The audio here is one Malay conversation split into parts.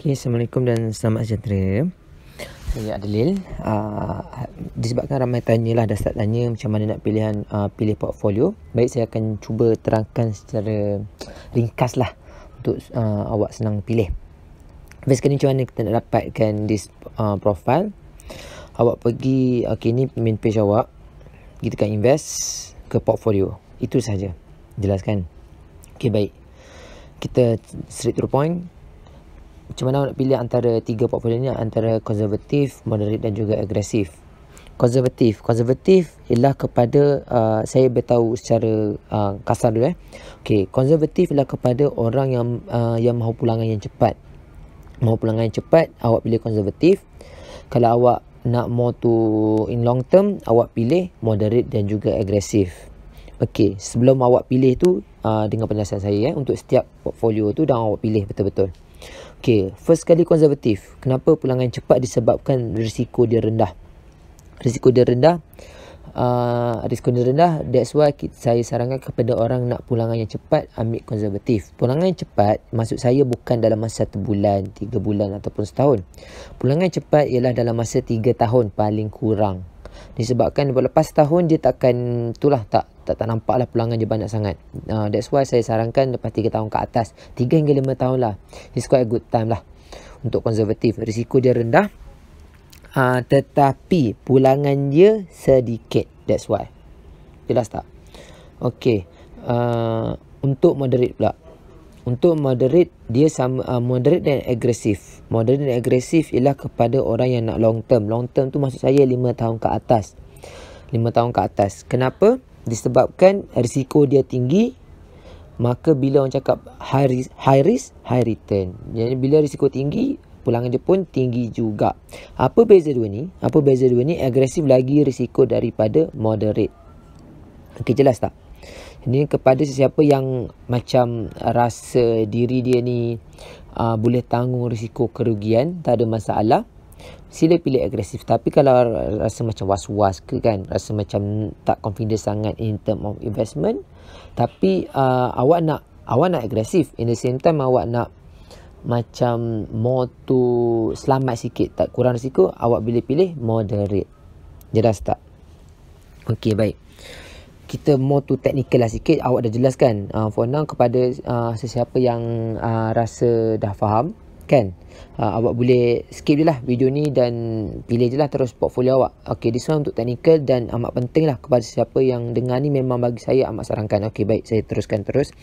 Assalamualaikum dan selamat sejahtera. Saya Adlil. Disebabkan ramai tanyalah, dah start tanya macam mana nak pilih portfolio. Baik, saya akan cuba terangkan secara ringkas lah untuk awak senang pilih. First sekali, macam mana kita nak dapatkan this profile. Awak pergi, ni main page awak. Kita akan invest ke portfolio. Itu saja. Jelaskan. Baik. Kita straight to the point. Macam mana nak pilih antara tiga portfolio ni, antara konservatif, moderate dan juga agresif. Konservatif ialah kepada saya beritahu secara kasar dulu. Konservatif ialah kepada orang yang mahu pulangan yang cepat. Mahu pulangan yang cepat, awak pilih konservatif. Kalau awak nak more to in long term, awak pilih moderate dan juga agresif. Sebelum awak pilih tu, dengan penjelasan saya untuk setiap portfolio tu, dan awak pilih betul-betul. First kali konservatif. Kenapa pulangan cepat? Disebabkan risiko dia rendah. Risiko dia rendah. That's why saya sarankan kepada orang nak pulangan yang cepat, ambil konservatif. Pulangan yang cepat, maksud saya bukan dalam masa 1 bulan, 3 bulan ataupun setahun. Pulangan yang cepat ialah dalam masa 3 tahun paling kurang. Disebabkan lepas setahun dia takkan tak nampak lah pulangan dia banyak sangat. That's why saya sarankan lepas 3 tahun ke atas, 3 hingga 5 tahun lah. It's quite a good time lah untuk konservatif. Risiko dia rendah, tetapi pulangan dia sedikit. That's why. Jelas tak? Untuk moderate pula. Untuk moderate, dia sama moderate dan agresif. Moderate dan agresif ialah kepada orang yang nak long term. Long term tu maksud saya 5 tahun ke atas. 5 tahun ke atas. Kenapa? Disebabkan risiko dia tinggi. Maka bila orang cakap high risk, high return. Jadi bila risiko tinggi, pulangan dia pun tinggi juga. Apa beza dua ni? Agresif lagi risiko daripada moderate. Jelas tak? Ini kepada sesiapa yang macam rasa diri dia ni boleh tanggung risiko kerugian, tak ada masalah, sila pilih agresif. Tapi kalau rasa macam was-was ke kan, rasa macam tak confident sangat in term of investment, tapi awak nak agresif, in the same time awak nak macam more to selamat sikit, tak kurang risiko, awak boleh pilih moderate. Jelas tak? Baik. Kita more to technical lah sikit. Awak dah jelaskan for now kepada sesiapa yang rasa dah faham kan. Awak boleh skip je lah video ni dan pilih je lah terus portfolio awak. This one untuk technical dan amat penting lah kepada sesiapa yang dengar ni, memang bagi saya amat sarankan. Baik, saya teruskan terus.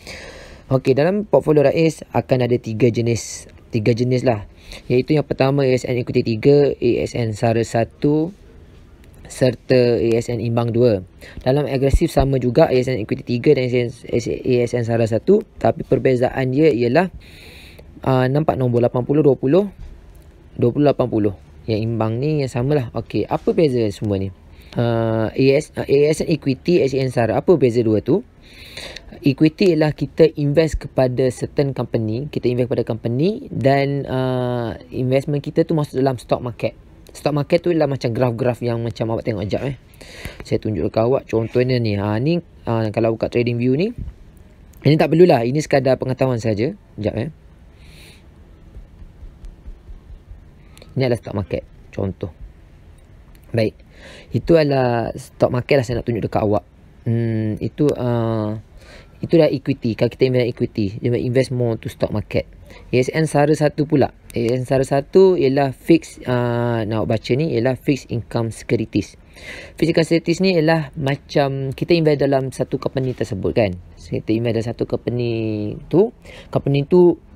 Dalam portfolio Rais akan ada 3 jenis lah, iaitu yang pertama ASN Equity 3, ASN Sara 1 serta ASN Imbang 2. Dalam agresif sama juga, ASN Equity 3 dan ASN Sara 1, tapi perbezaan dia ialah nampak nombor 80-20, 20-80. Yang imbang ni yang samalah. Apa beza semua ni? ASN Equity, ASN Sara, apa beza dua tu? Equity ialah kita invest kepada certain company, dan investment kita tu masuk dalam stock market. Stock market tu ialah macam graf-graf yang macam awak tengok sekejap. Saya tunjuk dekat awak contohnya ni. Ni kalau buka trading view ni, ini tak perlulah, ini sekadar pengetahuan saja. Sekejap Ini adalah stock market contoh. Baik, itu adalah stock market lah saya nak tunjuk dekat awak. Itu dah equity. Kalau kita invest equity, dia invest more to stock market. ASN Sara 1 pula. ASN Sara 1 ialah fixed, nak baca ni ialah fixed income securities. Fixed income securities ni ialah macam kita invest dalam satu company tersebut kan. Kita invest dalam satu company tu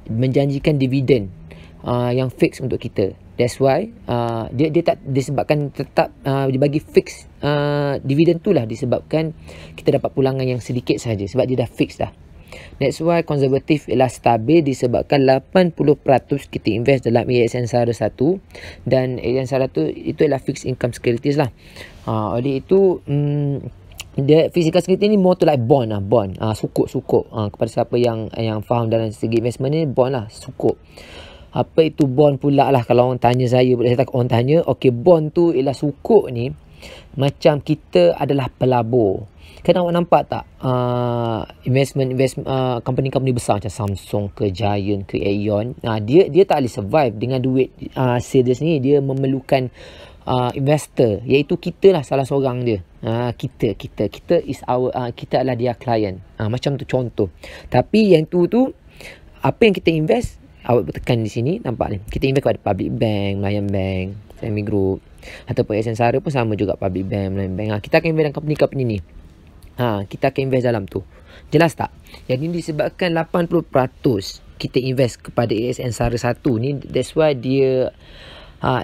menjanjikan dividen yang fix untuk kita. That's why dia tak disebabkan tetap dia bagi fix dividen tu lah, disebabkan kita dapat pulangan yang sedikit saja sebab dia dah fix dah. That's why konservatif ialah stabil, disebabkan 80% kita invest dalam ASN Sara 1 dan ASN Sara 1 itu ialah fixed income securities lah. Oleh itu dia physical security ni more to like bond lah, sukuk. Kepada siapa yang faham dalam segi investment ni, bond lah, sukuk. Apa itu bond pula lah kalau orang tanya saya, boleh saya tak orang tanya. Bond tu ialah sukuk ni macam kita adalah pelabur. Kan awak nampak tak investment company-company besar macam Samsung ke Giant ke Aeon, dia tak boleh survive dengan duit sale dia sendiri. Dia memerlukan investor, iaitu kita lah salah seorang dia. Kita is our kita adalah dia client. Macam tu contoh. Tapi yang tu apa yang kita invest, awak tekan di sini nampak ni. Kita invest kepada public bank, Melayan Bank, Semi Group, ataupun ASN Sara pun sama juga, public bank, Melayan Bank. Kita akan invest dalam company-company ni. Kita akan invest dalam tu. Jelas tak? Jadi disebabkan 80% kita invest kepada ASN Sara 1 ni, that's why dia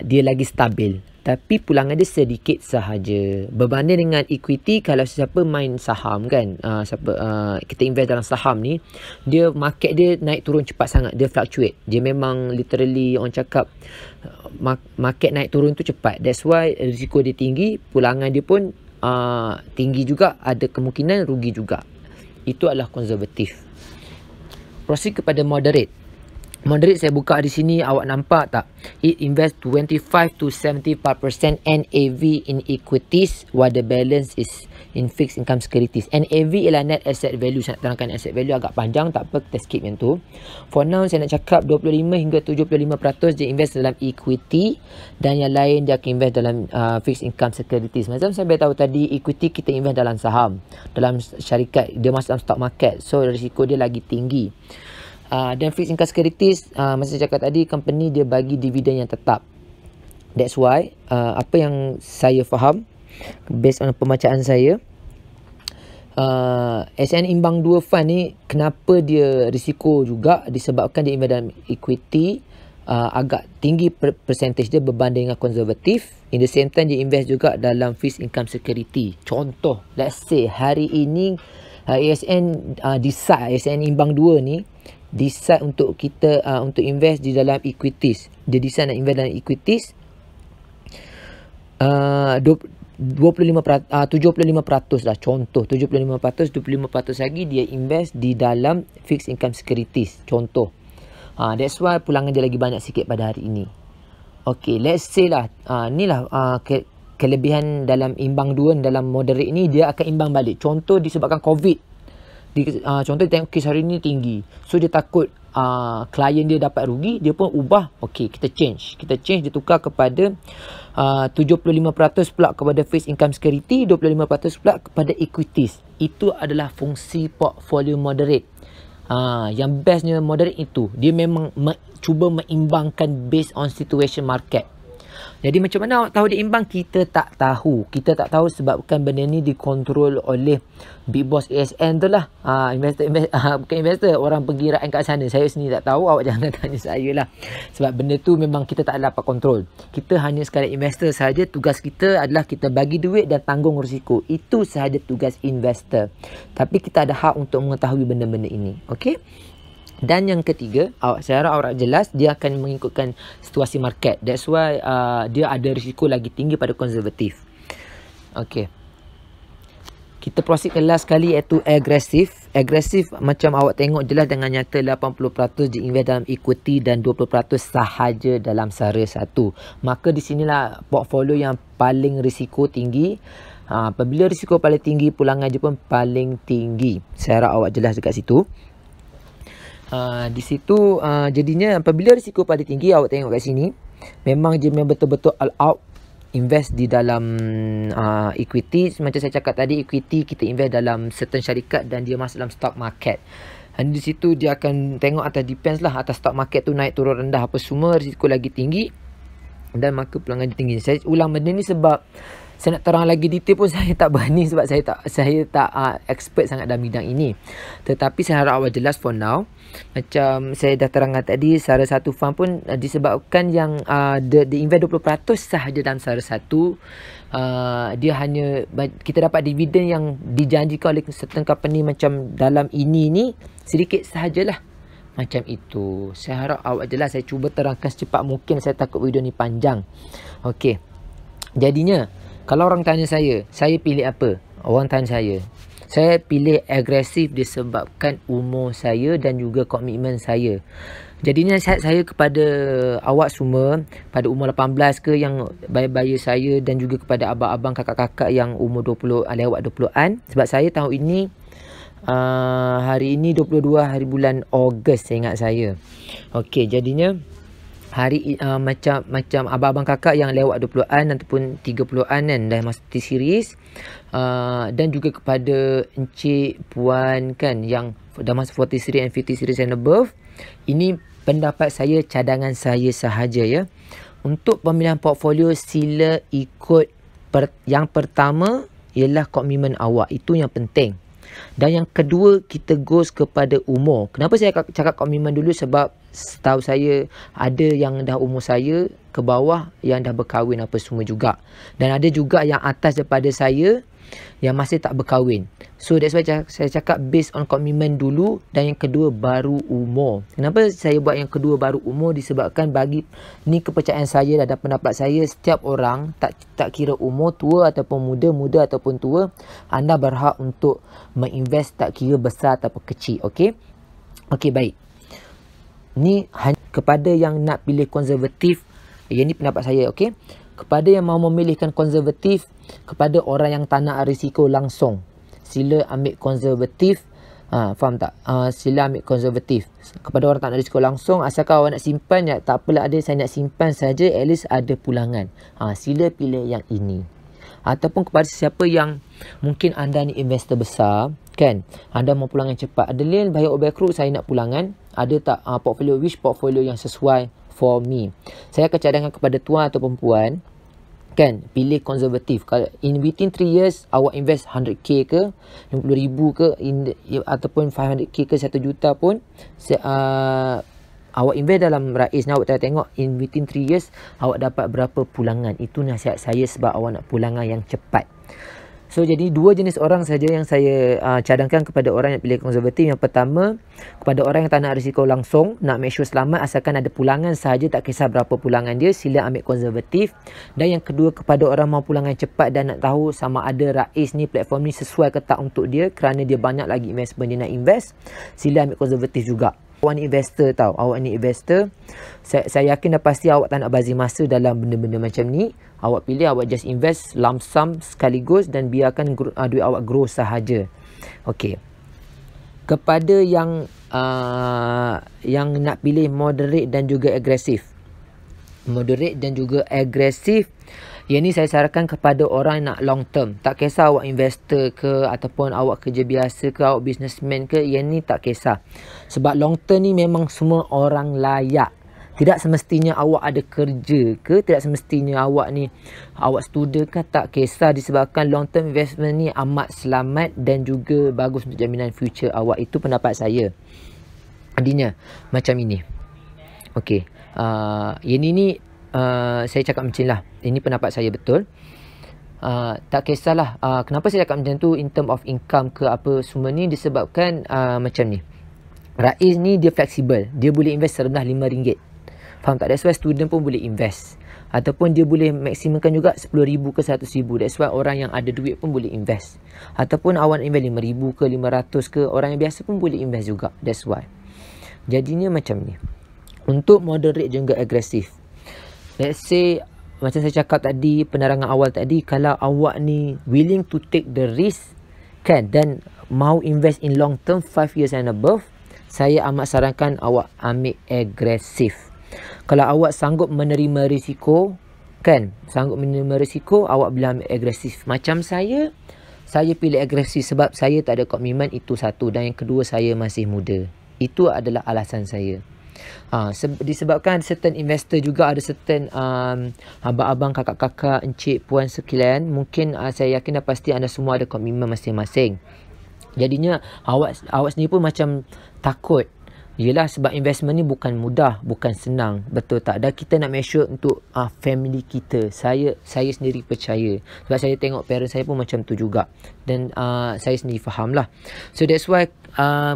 lagi stabil. Tapi pulangan dia sedikit sahaja berbanding dengan equity. Kalau siapa main saham kan, kita invest dalam saham ni, dia market dia naik turun cepat sangat, dia fluctuate. Dia memang literally orang cakap market naik turun tu cepat. That's why risiko dia tinggi, pulangan dia pun tinggi juga, ada kemungkinan rugi juga. Itu adalah konservatif. Proceed kepada moderate. Moderate saya buka di sini, awak nampak tak? It invest 25 to 75% NAV in equities while the balance is in fixed income securities. NAV ialah net asset value. Saya nak terangkan asset value agak panjang, tak apa, kita skip yang tu. For now saya nak cakap 25 hingga 75% dia invest dalam equity, dan yang lain dia akan invest dalam fixed income securities. Macam saya beritahu tadi, equity kita invest dalam saham, dalam syarikat, dia masuk dalam stock market, so risiko dia lagi tinggi. Dan fixed income securities, masa saya cakap tadi, company dia bagi dividen yang tetap. That's why apa yang saya faham based on pembacaan saya, SN Imbang 2 Fund ni kenapa dia risiko juga, disebabkan dia invest dalam equity, agak tinggi percentage dia berbanding dengan konservatif. In the same time dia invest juga dalam fixed income security. Contoh, let's say hari ini ASN decide, ASN Imbang 2 ni decide untuk kita untuk invest di dalam equities. Dia decide nak invest dalam equities 75% lah, contoh 75%, 25% lagi dia invest di dalam fixed income securities, contoh. That's why pulangan dia lagi banyak sikit pada hari ini. Okay, let's say lah, ni lah kelebihan dalam imbang 2, dalam moderate ni, dia akan imbang balik. Contoh disebabkan COVID, contoh dia tengok kes hari ni tinggi, so dia takut klien dia dapat rugi, dia pun ubah. Okay, kita change, dia tukar kepada 75% pula kepada fixed income security, 25% pula kepada equities. Itu adalah fungsi portfolio moderate. Yang bestnya moderate itu, dia memang cuba mengimbangkan based on situation market. Jadi macam mana awak tahu dia imbang? Kita tak tahu. Kita tak tahu sebabkan benda ni dikontrol oleh big boss ASN tu lah. Bukan investor, orang penggiraan kat sana. Saya sendiri tak tahu, awak jangan tanya saya lah. Sebab benda tu memang kita tak dapat kontrol. Kita hanya sekadar investor sahaja. Tugas kita adalah kita bagi duit dan tanggung risiko. Itu sahaja tugas investor. Tapi kita ada hak untuk mengetahui benda-benda ini. Okay? Dan yang ketiga, saya harap awak jelas, dia akan mengikutkan situasi market. That's why dia ada risiko lagi tinggi pada konservatif. Okay. Kita proceed ke last kali, iaitu agresif. Agresif macam awak tengok jelas dengan nyata, 80% dia invest dalam equity dan 20% sahaja dalam Sara 1. Maka di sinilah portfolio yang paling risiko tinggi. Apabila risiko paling tinggi, pulangan dia pun paling tinggi. Saya harap awak jelas dekat situ. Di situ jadinya apabila risiko paling tinggi, awak tengok kat sini, memang dia memang betul-betul all out invest di dalam equity. Macam saya cakap tadi, equity kita invest dalam certain syarikat dan dia masuk dalam stock market. Dan di situ dia akan tengok atas, depends lah atas stock market tu naik turun rendah apa semua, risiko lagi tinggi dan maka pulangan dia tinggi. Saya ulang benda ni sebab saya nak terang lagi detail pun saya tak berani, sebab saya tak expert sangat dalam bidang ini. Tetapi saya harap awak jelas for now. Macam saya dah terangkan tadi, Sara 1 fund pun disebabkan yang dia invest 20% sahaja dalam Sara 1. Dia hanya kita dapat dividen yang dijanjikan oleh certain company macam dalam ini ni sedikit sahajalah. Macam itu. Saya harap awak jelas. Saya cuba terangkan secepat mungkin. Saya takut video ni panjang. Okey. Jadinya, kalau orang tanya saya pilih apa? Orang tanya saya Saya pilih agresif disebabkan umur saya dan juga komitmen saya. Jadi nasihat saya kepada awak semua pada umur 18 ke yang baya-baya saya dan juga kepada abang-abang kakak-kakak yang umur 20 lewat 20-an. Sebab saya tahun ini hari ini 22 hari bulan Ogos saya ingat saya. Okey, jadinya hari macam abang-abang kakak yang lewat 20-an ataupun 30-an kan dah masuk T-series, dan juga kepada encik puan kan yang dah masuk 40 series and 50 series and above. Ini pendapat saya, cadangan saya sahaja ya. Untuk pemilihan portfolio sila ikut yang pertama ialah komitmen awak, itu yang penting. Dan yang kedua, kita goes kepada umur. Kenapa saya cakap komitmen dulu? Sebab setahu saya ada yang dah umur saya ke bawah yang dah berkahwin apa semua juga. Dan ada juga yang atas daripada saya yang masih tak berkahwin. So that's why saya cakap based on komitmen dulu, dan yang kedua baru umur. Kenapa saya buat yang kedua baru umur? Disebabkan bagi ni kepercayaan saya dan pendapat saya, setiap orang tak kira umur, tua ataupun muda ataupun tua, anda berhak untuk menginvest, tak kira besar ataupun kecil. Okey? Okey, baik. Ni kepada yang nak pilih konservatif, yang ni pendapat saya. Okey? Kepada yang mahu memilihkan konservatif, kepada orang yang tak nak risiko langsung, sila ambil konservatif. Faham tak? Sila ambil konservatif. Kepada orang tak nak risiko langsung, asalkan awak nak simpan, ya, tak apalah, ada saya nak simpan saja, at least ada pulangan. Sila pilih yang ini. Ataupun kepada siapa yang mungkin anda ni investor besar kan, anda mau pulangan cepat, ada lain bayar overcrude, saya nak pulangan, ada tak portfolio, which portfolio yang sesuai for me. Saya akan cadangkan kepada tuan ataupun puan kan, pilih konservatif. Kalau in between 3 years awak invest 100k ke 50,000 ke ataupun 500k ke 1 juta pun, awak invest dalam RAIS ni, awak tengok in between 3 years awak dapat berapa pulangan. Itu nasihat saya sebab awak nak pulangan yang cepat. So jadi dua jenis orang saja yang saya cadangkan kepada orang yang pilih konservatif. Yang pertama, kepada orang yang tak nak risiko langsung, nak make sure selamat, asalkan ada pulangan sahaja, tak kisah berapa pulangan dia, sila ambil konservatif. Dan yang kedua, kepada orang mahu pulangan cepat dan nak tahu sama ada RAIS ni, platform ni sesuai ke tak untuk dia, kerana dia banyak lagi investment dia nak invest, sila ambil konservatif juga. Awak ni investor tau, awak ni investor. Saya yakin dah pasti awak tak nak bazir masa dalam benda-benda macam ni. Awak pilih, awak just invest lump sum sekaligus dan biarkan duit awak grow sahaja. Okey. Kepada yang nak pilih moderate dan juga agresif. Moderate dan juga agresif, yang ni saya sarankan kepada orang yang nak long term. Tak kisah awak investor ke ataupun awak kerja biasa ke, awak businessman ke, yang ni tak kisah. Sebab long term ni memang semua orang layak. Tidak semestinya awak ada kerja ke, tidak semestinya awak student ke, tak kisah, disebabkan long term investment ni amat selamat dan juga bagus untuk jaminan future awak. Itu pendapat saya. Adanya macam ini. Okey. Yang ini saya cakap macam lah. Ini pendapat saya betul. Tak kisahlah. Kenapa saya cakap macam tu in term of income ke apa semua ni, disebabkan macam ni. RAIS ni dia fleksibel. Dia boleh invest serendah RM5. Faham tak? That's why student pun boleh invest. Ataupun dia boleh maksimumkan juga RM10,000 ke RM100,000. That's why orang yang ada duit pun boleh invest. Ataupun awak invest RM5,000 ke RM500 ke, orang yang biasa pun boleh invest juga. That's why. Jadinya macam ni. Untuk moderate juga agresif. Let's say, macam saya cakap tadi, penerangan awal tadi, kalau awak ni willing to take the risk kan, dan mau invest in long term 5 years and above, saya amat sarankan awak ambil agresif. Kalau awak sanggup menerima risiko kan, awak boleh ambil agresif. Macam saya pilih agresif sebab saya tak ada komitmen, itu satu. Dan yang kedua, saya masih muda. Itu adalah alasan saya. Disebabkan certain investor juga, ada certain abang-abang, kakak-kakak, encik, puan sekalian, mungkin saya yakin dah pasti anda semua ada komitmen masing-masing. Jadinya awak sendiri pun macam takut. Yelah, sebab investment ni bukan mudah, bukan senang, betul tak? Dan kita nak make sure untuk family kita. Saya sendiri percaya, sebab saya tengok parents saya pun macam tu juga. Dan saya sendiri faham lah. So that's why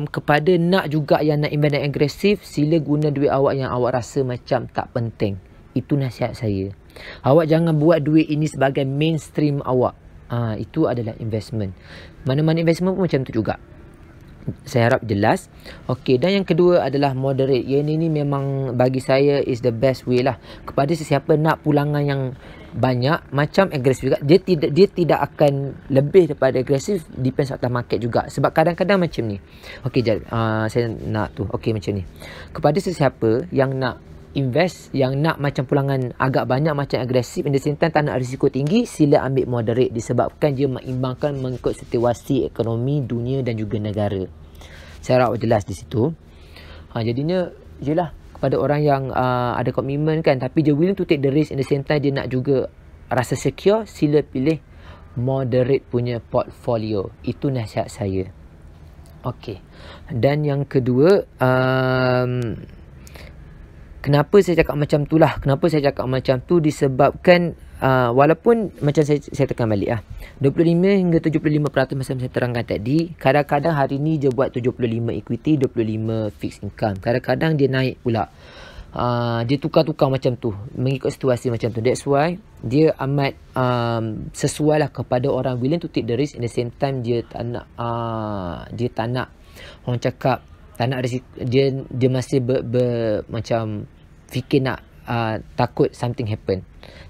kepada nak juga yang nak invest yang agresif, sila guna duit awak yang awak rasa macam tak penting. Itu nasihat saya. Awak jangan buat duit ini sebagai mainstream awak. Itu adalah investment. Mana-mana investment pun macam tu juga. Saya harap jelas. Okey, dan yang kedua adalah moderate. Yang ini memang bagi saya is the best way lah. Kepada sesiapa nak pulangan yang banyak, macam agresif juga. Dia tidak akan lebih daripada agresif, depends atas market juga. Sebab kadang-kadang macam ni. Okey, saya nak tu. Okey, macam ni. Kepada sesiapa yang nak invest, yang nak macam pulangan agak banyak macam agresif, in the same time tak nak risiko tinggi, sila ambil moderate, disebabkan dia mengimbangkan mengikut situasi ekonomi dunia dan juga negara. Saya harap jelas di situ. Jadinya jelah kepada orang yang ada komitmen kan, tapi dia willing to take the risk, in the same time dia nak juga rasa secure, sila pilih moderate punya portfolio. Itu nasihat saya. Okey. Dan yang kedua, kenapa saya cakap macam tu lah? Kenapa saya cakap macam tu? Disebabkan walaupun macam saya tekan balik 25 hingga 75% macam saya terangkan tadi, kadang-kadang hari ni dia buat 75 equity, 25 fixed income. Kadang-kadang dia naik pula. Dia tukar-tukar macam tu mengikut situasi macam tu. That's why dia amat sesuai lah kepada orang willing to take the risk, in the same time dia tak nak orang cakap tak nak risiko, dia masih macam fikir nak takut something happen.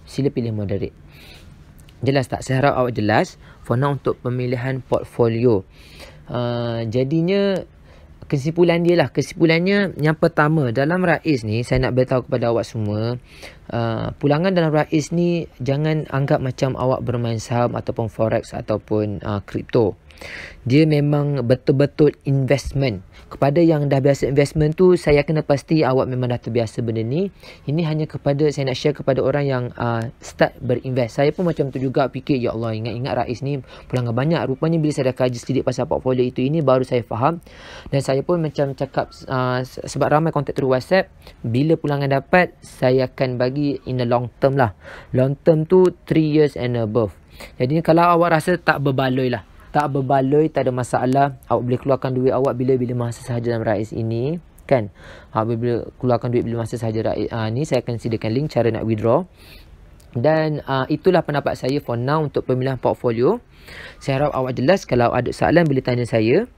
Sila pilih moderate. Jelas tak? Saya harap awak jelas. For now untuk pemilihan portfolio. Jadinya kesimpulannya yang pertama, dalam Rais ni saya nak beritahu kepada awak semua, pulangan dalam Rais ni jangan anggap macam awak bermain saham ataupun forex ataupun kripto. Dia memang betul-betul investment. Kepada yang dah biasa investment tu, saya kena pasti awak memang dah terbiasa benda ni. Ini hanya saya nak share kepada orang yang start berinvest. Saya pun macam tu juga fikir, ya Allah, ingat-ingat Rais ni pulangan banyak. Rupanya bila saya dah kaji sedikit pasal portfolio itu, ini baru saya faham. Dan saya pun macam cakap, sebab ramai kontak through WhatsApp, bila pulangan dapat, saya akan bagi in the long term lah. Long term tu 3 years and above. Jadi kalau awak rasa tak berbaloi, tak ada masalah, awak boleh keluarkan duit awak bila-bila masa sahaja dalam Rais ini kan. Bila keluarkan duit bila masa sahaja Rais ni, saya akan sediakan link cara nak withdraw. Dan itulah pendapat saya for now untuk pemilihan portfolio. Saya harap awak jelas. Kalau ada soalan boleh tanya saya.